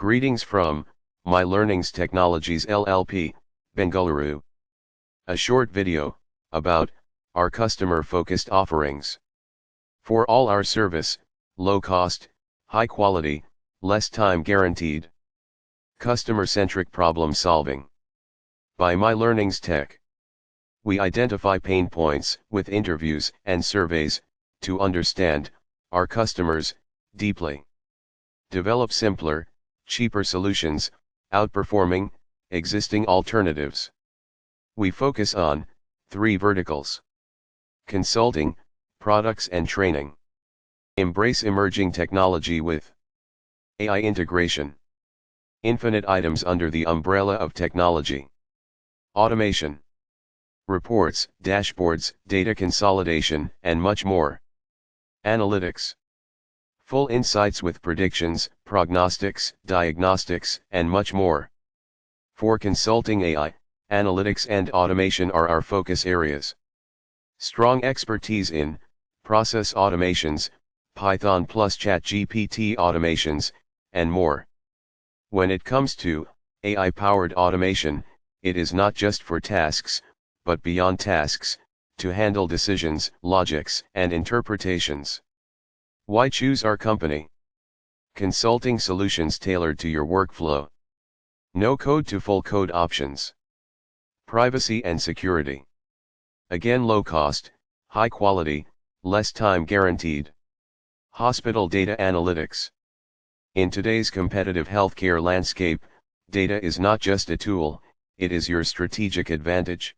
Greetings from My Learnings Technologies LLP, Bengaluru. A short video about our customer-focused offerings. For all our service, low cost, high quality, less time guaranteed. Customer-centric problem solving. By My Learnings Tech. We identify pain points with interviews and surveys to understand our customers deeply. Develop simpler, cheaper solutions, outperforming existing alternatives. We focus on 3 verticals: consulting, products and training. Embrace emerging technology with AI integration. Infinite items under the umbrella of technology. Automation. Reports, dashboards, data consolidation, and much more. Analytics. Full insights with predictions, prognostics, diagnostics, and much more. For consulting, AI, analytics and automation are our focus areas. Strong expertise in process automations, Python plus ChatGPT automations, and more. When it comes to AI-powered automation, it is not just for tasks, but beyond tasks, to handle decisions, logics, and interpretations. Why choose our company? Consulting solutions tailored to your workflow. No code to full code options. Privacy and security. Again, low cost, high quality, less time guaranteed. Hospital data analytics. In today's competitive healthcare landscape, data is not just a tool, it is your strategic advantage.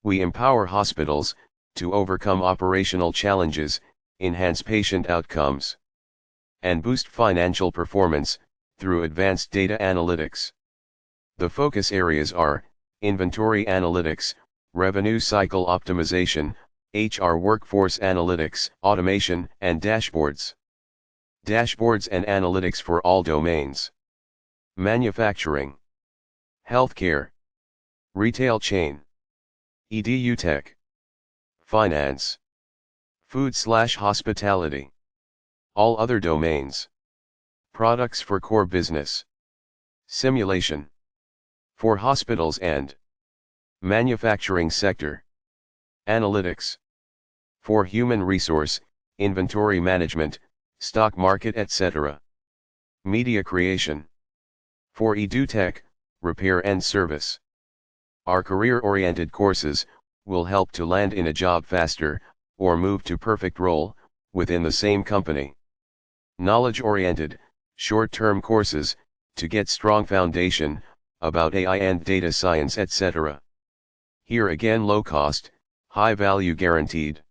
We empower hospitals to overcome operational challenges, enhance patient outcomes, and boost financial performance through advanced data analytics. The focus areas are inventory analytics, revenue cycle optimization, HR workforce analytics, automation, and dashboards. Dashboards and analytics for all domains. Manufacturing, healthcare, retail chain, EdTech, finance, food/hospitality. All other domains. Products for core business. Simulation. For hospitals and manufacturing sector. Analytics. For human resource, inventory management, stock market, etc. Media creation. For EdTech, repair and service. Our career-oriented courses will help to land in a job faster, or move to perfect role, within the same company. Knowledge-oriented, short-term courses, to get strong foundation, about AI and data science, etc. Here again, low cost, high value guaranteed.